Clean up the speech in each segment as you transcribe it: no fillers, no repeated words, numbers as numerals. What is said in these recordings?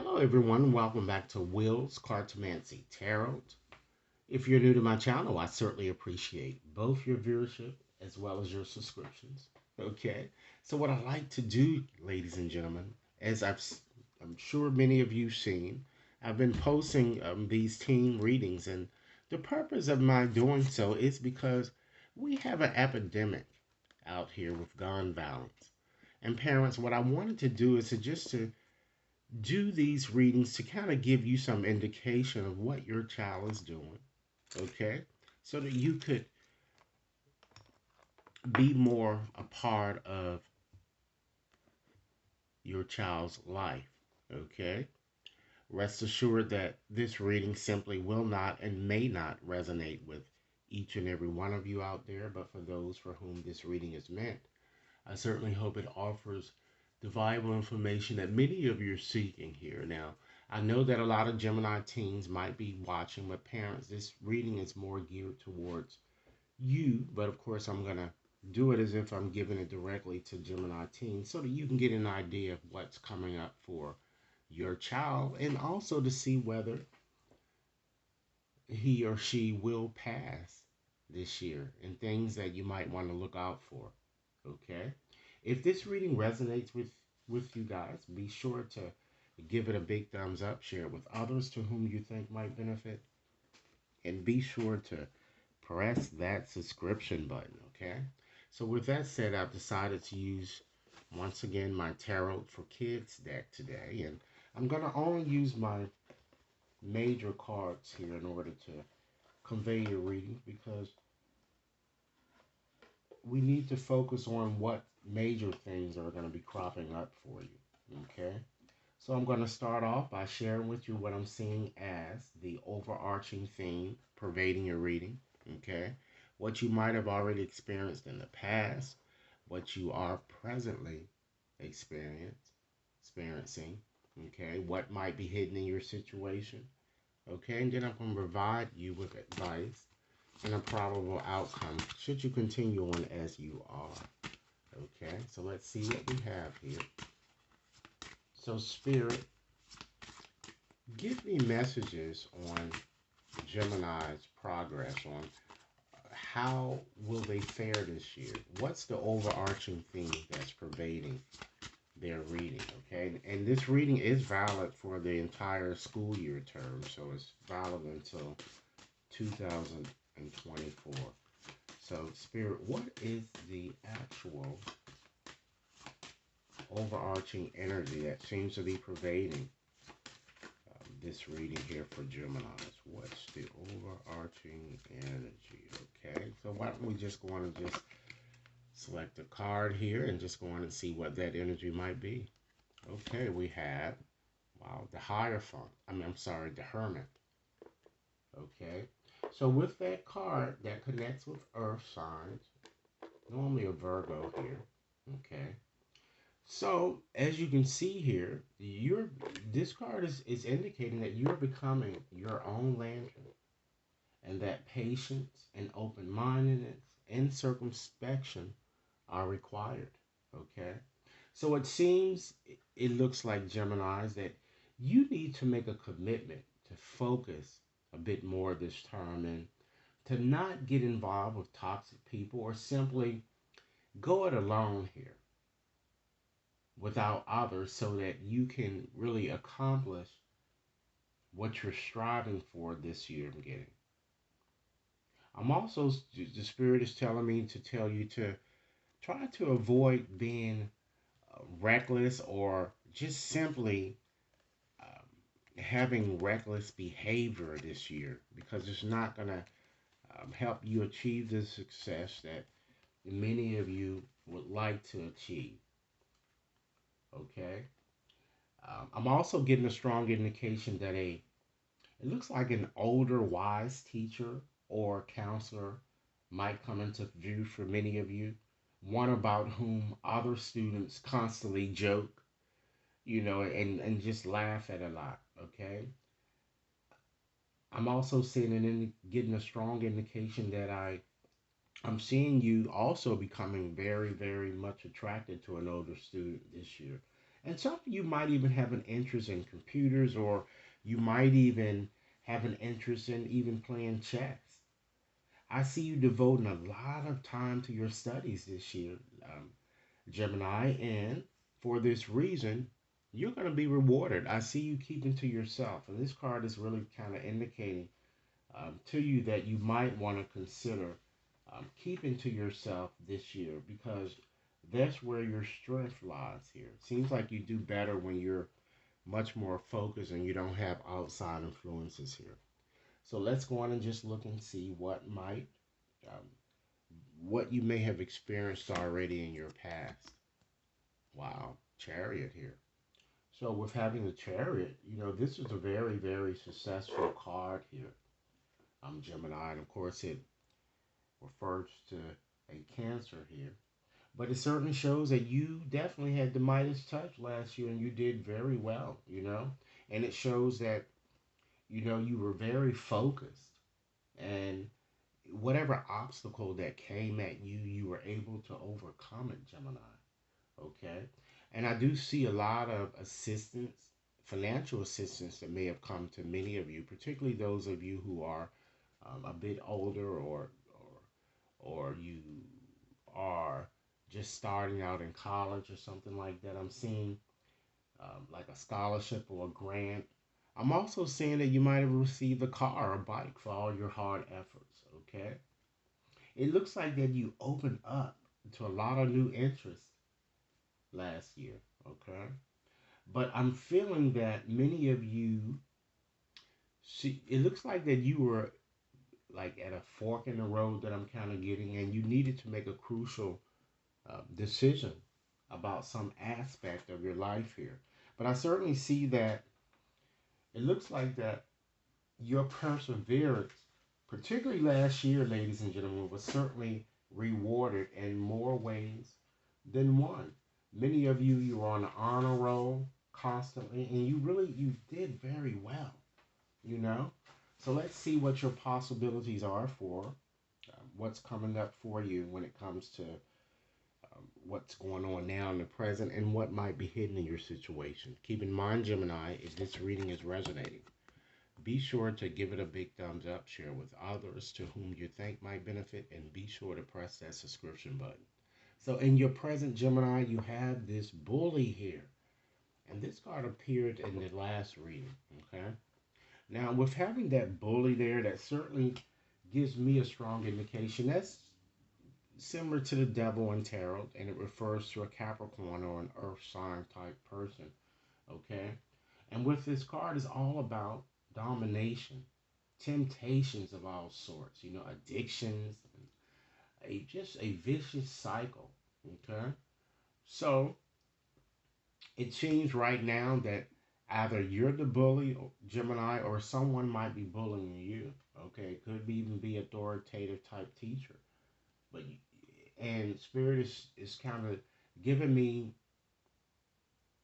Hello, everyone. Welcome back to Will's Cartomancy Tarot. If you're new to my channel, I certainly appreciate both your viewership as well as your subscriptions. Okay, so what I like to do, ladies and gentlemen, as I'm sure many of you seen, I've been posting these team readings, and the purpose of my doing so is because we have an epidemic out here with gun violence. And parents, what I wanted to do is to do these readings to kind of give you some indication of what your child is doing, okay? So that you could be more a part of your child's life, okay? Rest assured that this reading simply will not and may not resonate with each and every one of you out there, but for those for whom this reading is meant, I certainly hope it offers the valuable information that many of you are seeking here. Now, I know that a lot of Gemini teens might be watching, but parents, this reading is more geared towards you. But of course, I'm going to do it as if I'm giving it directly to Gemini teens so that you can get an idea of what's coming up for your child and also to see whether he or she will pass this year and things that you might want to look out for. Okay? If this reading resonates with you guys, be sure to give it a big thumbs up, share it with others to whom you think might benefit, and be sure to press that subscription button, okay? So with that said, I've decided to use once again my Tarot for Kids deck today, and I'm going to only use my major cards here in order to convey your reading because we need to focus on what major things are going to be cropping up for you. Okay? So I'm going to start off by sharing with you what I'm seeing as the overarching theme pervading your reading. Okay? What you might have already experienced in the past, what you are presently experiencing. Okay? What might be hidden in your situation. Okay? And then I'm going to provide you with advice and a probable outcome should you continue on as you are. Okay, so let's see what we have here. So, Spirit, give me messages on Gemini's progress, on how will they fare this year? What's the overarching theme that's pervading their reading? Okay, and this reading is valid for the entire school year term, so it's valid until 2024. So, Spirit, what is the actual overarching energy that seems to be pervading this reading here for Geminis? What's the overarching energy? Okay, so why don't we just go on and just select a card here and just go on and see what that energy might be. Okay, we have, wow, the Hierophant. I'm sorry, the Hermit. Okay, so with that card that connects with earth signs, normally a Virgo here. Okay. So as you can see here, this card is indicating that you're becoming your own lantern and that patience and open-mindedness and circumspection are required. Okay. So it seems it looks like Geminis that you need to make a commitment to focus a bit more this term and to not get involved with toxic people or simply go it alone here without others so that you can really accomplish what you're striving for this year. I'm getting. I'm also, the Spirit is telling me to tell you to try to avoid being reckless or just simply having reckless behavior this year because it's not going to help you achieve the success that many of you would like to achieve. Okay. I'm also getting a strong indication that it looks like an older wise teacher or counselor might come into view for many of you. One about whom other students constantly joke, and just laugh at a lot. Okay. I'm also seeing getting a strong indication that I'm seeing you also becoming very, very much attracted to an older student this year. And some of you might even have an interest in computers, or you might even have an interest in even playing chess. I see you devoting a lot of time to your studies this year, um, Gemini, and for this reason, you're going to be rewarded. I see you keeping to yourself, and this card is really kind of indicating to you that you might want to consider keeping to yourself this year because that's where your strength lies here. It seems like you do better when you're much more focused and you don't have outside influences here. So let's go on and just look and see um, what you may have experienced already in your past. Wow, Chariot here. So with having the Chariot, this is a very, very successful card here. Gemini, and of course it refers to a Cancer here. But it certainly shows that you definitely had the Midas touch last year and you did very well. And it shows that, you were very focused and whatever obstacle that came at you, you were able to overcome it, Gemini. Okay. And I do see a lot of assistance, financial assistance that may have come to many of you, particularly those of you who are a bit older or you are just starting out in college or something like that. I'm seeing like a scholarship or a grant. I'm also seeing that you might have received a car or a bike for all your hard efforts. Okay. It looks like that you opened up to a lot of new interests last year. Okay. But I'm feeling that many of you see, it looks like that you were like at a fork in the road that I'm kind of getting, and you needed to make a crucial decision about some aspect of your life here. But I certainly see that it looks like that your perseverance, particularly last year, ladies and gentlemen, was certainly rewarded in more ways than one. Many of you, you were on the honor roll constantly, and you did very well, you know. So let's see what your possibilities are for what's coming up for you when it comes to what's going on now in the present and what might be hidden in your situation. Keep in mind, Gemini, if this reading is resonating, be sure to give it a big thumbs up, share with others to whom you think might benefit, and be sure to press that subscription button. So in your present, Gemini, you have this bully here. And this card appeared in the last reading, okay? Now, with having that bully there, that certainly gives me a strong indication. That's similar to the devil in tarot, and it refers to a Capricorn or an earth sign type person, okay? And with this card, it's all about domination, temptations of all sorts, addictions, just a vicious cycle, okay? So it seems right now that either you're the bully, Gemini, or someone might be bullying you, okay? It could even be authoritative type teacher. But and spirit is kind of giving me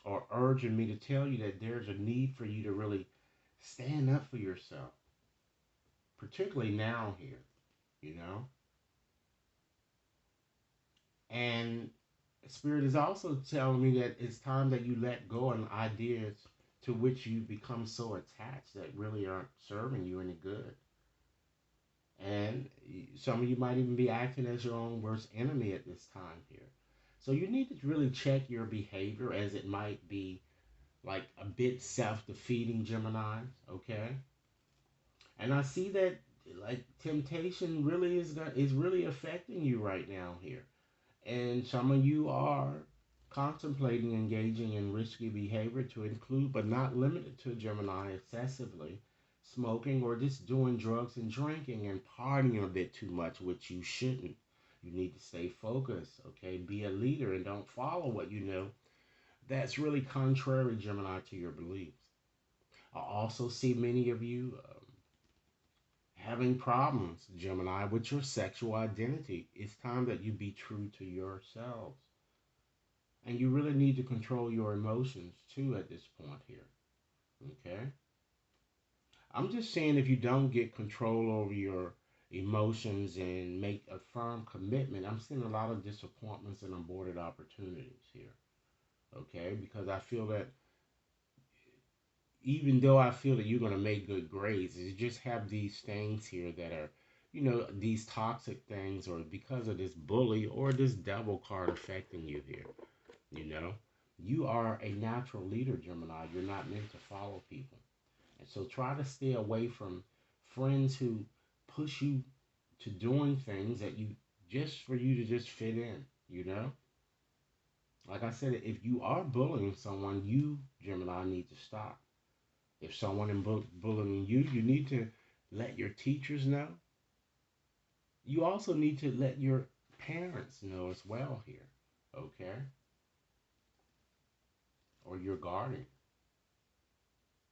or urging me to tell you that there's a need for you to really stand up for yourself, particularly now here, you know. And spirit is also telling me that it's time that you let go of ideas to which you become so attached that really aren't serving you any good. And some of you might even be acting as your own worst enemy at this time here. So you need to really check your behavior, as it might be like a bit self-defeating, Gemini, okay? And I see that like temptation really is really affecting you right now here. And some of you are contemplating engaging in risky behavior, to include but not limited to, Gemini, excessively smoking or just doing drugs and drinking and partying a bit too much, which you shouldn't. You need to stay focused, okay? Be a leader and don't follow what you know that's really contrary, Gemini, to your beliefs. I also see many of you having problems, Gemini, with your sexual identity. It's time that you be true to yourselves. And you really need to control your emotions too at this point here. Okay? I'm just saying, if you don't get control over your emotions and make a firm commitment, I'm seeing a lot of disappointments and aborted opportunities here. Okay, because I feel that even though I feel that you're going to make good grades, you just have these things here that are, these toxic things, or because of this bully or this devil card affecting you here. You know, you are a natural leader, Gemini. You're not meant to follow people. And so try to stay away from friends who push you to doing things that you just for you to just fit in, you know? Like I said, if you are bullying someone, you, Gemini, need to stop. If someone is bullying you, you need to let your teachers know. You also need to let your parents know as well here, okay? Or your guardian.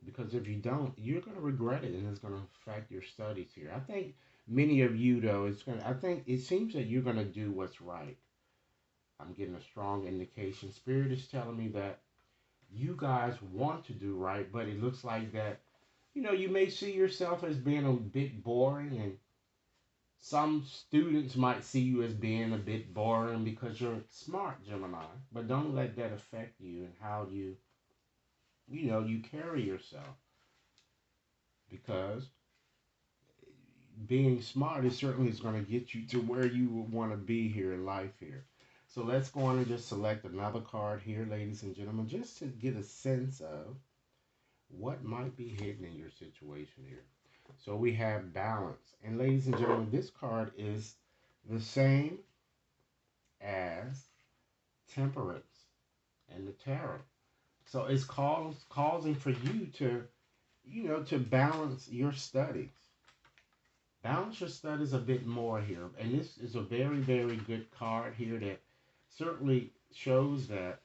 Because if you don't, you're going to regret it and it's going to affect your studies here. I think many of you, though, I think it seems that you're going to do what's right. I'm getting a strong indication. Spirit is telling me that you guys want to do right, but it looks like that, you may see yourself as being a bit boring, and some students might see you as being a bit boring because you're smart, Gemini. But don't let that affect you and how you carry yourself, because being smart is certainly is going to get you to where you want to be here in life here. So let's go on and just select another card here, ladies and gentlemen, just to get a sense of what might be hidden in your situation here. So we have balance. And ladies and gentlemen, this card is the same as temperance and the tarot. So it's causing for you to balance your studies. Balance your studies a bit more here. And this is a very, very good card here that certainly shows that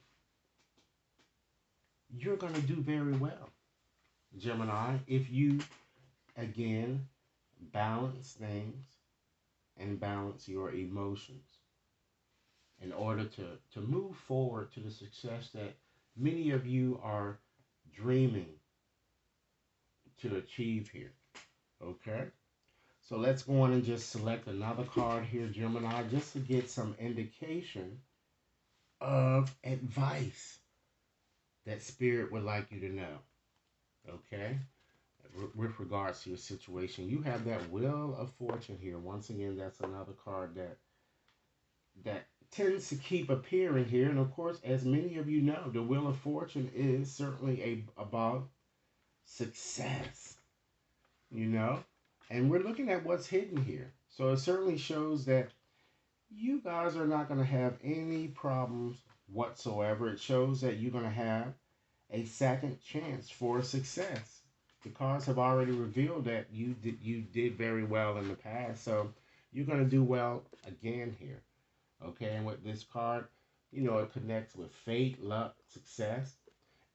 you're going to do very well, Gemini, if you, again, balance things and balance your emotions in order to move forward to the success that many of you are dreaming to achieve here. Okay? So let's go on and just select another card here, Gemini, just to get some indication of advice that Spirit would like you to know. Okay? With regards to your situation, you have that Wheel of Fortune here. Once again, that's another card that tends to keep appearing here. And of course, as many of you know, the Wheel of Fortune is certainly about success, you know? And we're looking at what's hidden here. So it certainly shows that you guys are not going to have any problems whatsoever. It shows that you're going to have a second chance for success. The cards have already revealed that you did very well in the past, so you're going to do well again here. Okay, and with this card, it connects with fate, luck, success,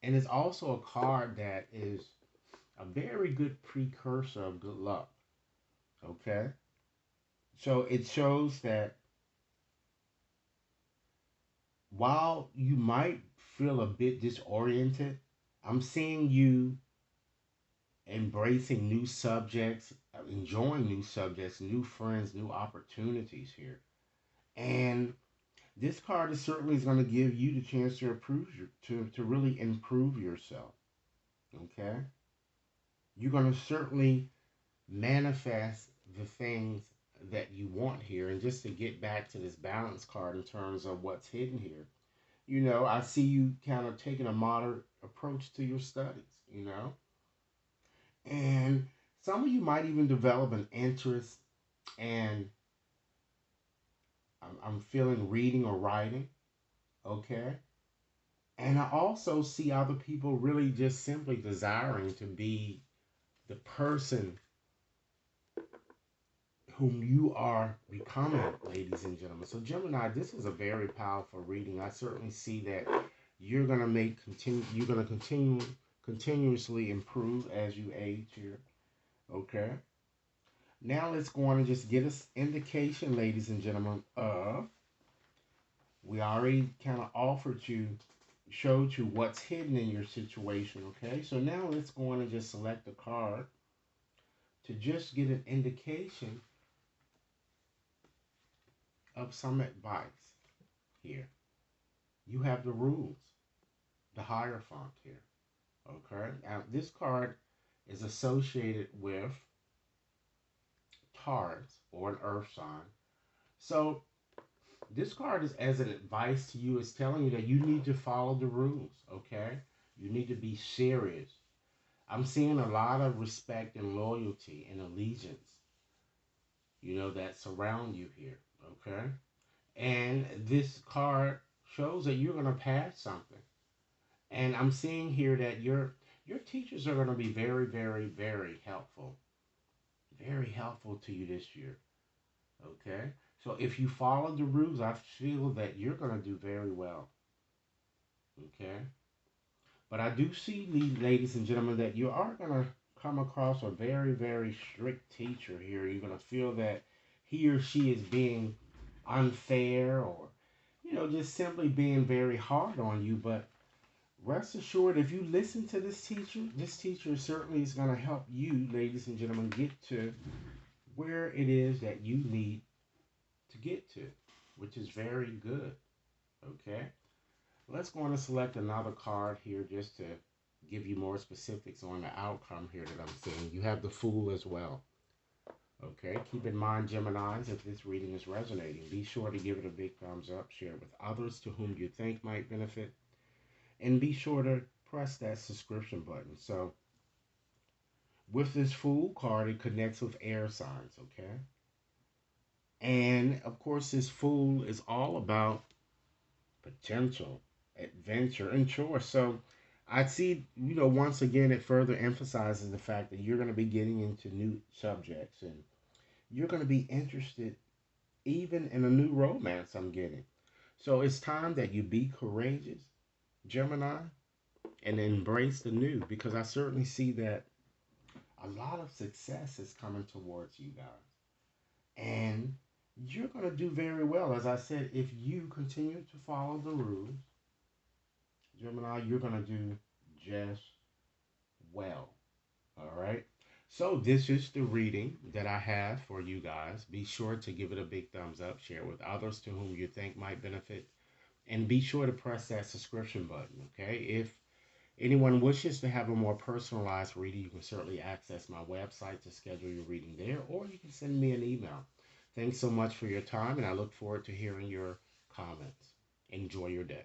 and it's also a card that is a very good precursor of good luck. Okay, so it shows that while you might feel a bit disoriented, I'm seeing you embracing new subjects, enjoying new subjects, new friends, new opportunities here. And this card is certainly going to give you the chance to to really improve yourself. Okay? You're going to certainly manifest the things that you want here. And just to get back to this balance card in terms of what's hidden here, I see you kind of taking a moderate approach to your studies. And some of you might even develop an interest, and I'm feeling reading or writing, okay? And I also see other people really just simply desiring to be the person whom you are becoming, ladies and gentlemen. So Gemini, this is a very powerful reading. I certainly see that you're gonna continuously improve as you age here. Okay. Now let's go on and just get us indication, ladies and gentlemen, of we already kind of showed you what's hidden in your situation, okay? So now let's go on and just select a card to just get an indication of some advice here. You have the rules. the Hierophant here. Okay. Now, this card is associated with Taurus or an earth sign. So, this card is as an advice to you, is telling you that you need to follow the rules, okay? You need to be serious. I'm seeing a lot of respect and loyalty and allegiance, that surround you here, okay? And this card shows that you're going to pass something. And I'm seeing here that your teachers are going to be very, very, very helpful to you this year, okay? So if you follow the rules, I feel that you're going to do very well, okay? But I do see, ladies and gentlemen, that you are going to come across a very, very strict teacher here. You're going to feel that he or she is being unfair, or, just simply being very hard on you. But rest assured, if you listen to this teacher certainly is going to help you, ladies and gentlemen, get to where it is that you need to get to, which is very good. Okay? Let's go on and select another card here just to give you more specifics on the outcome here that I'm seeing. You have the Fool as well. Okay, keep in mind, Geminis, if this reading is resonating, be sure to give it a big thumbs up, share it with others to whom you think might benefit, and be sure to press that subscription button. So, with this Fool card, it connects with air signs, okay? And, of course, this Fool is all about potential, adventure, and choice. So I see, once again, it further emphasizes the fact that you're going to be getting into new subjects, and you're going to be interested even in a new romance I'm getting. So it's time that you be courageous, Gemini, and embrace the new, because I certainly see that a lot of success is coming towards you guys. And you're going to do very well. As I said, if you continue to follow the rules, Gemini, you're going to do just well. All right. So this is the reading that I have for you guys. Be sure to give it a big thumbs up, share it with others to whom you think might benefit, and be sure to press that subscription button. Okay. If anyone wishes to have a more personalized reading, you can certainly access my website to schedule your reading there, or you can send me an email. Thanks so much for your time, and I look forward to hearing your comments. Enjoy your day.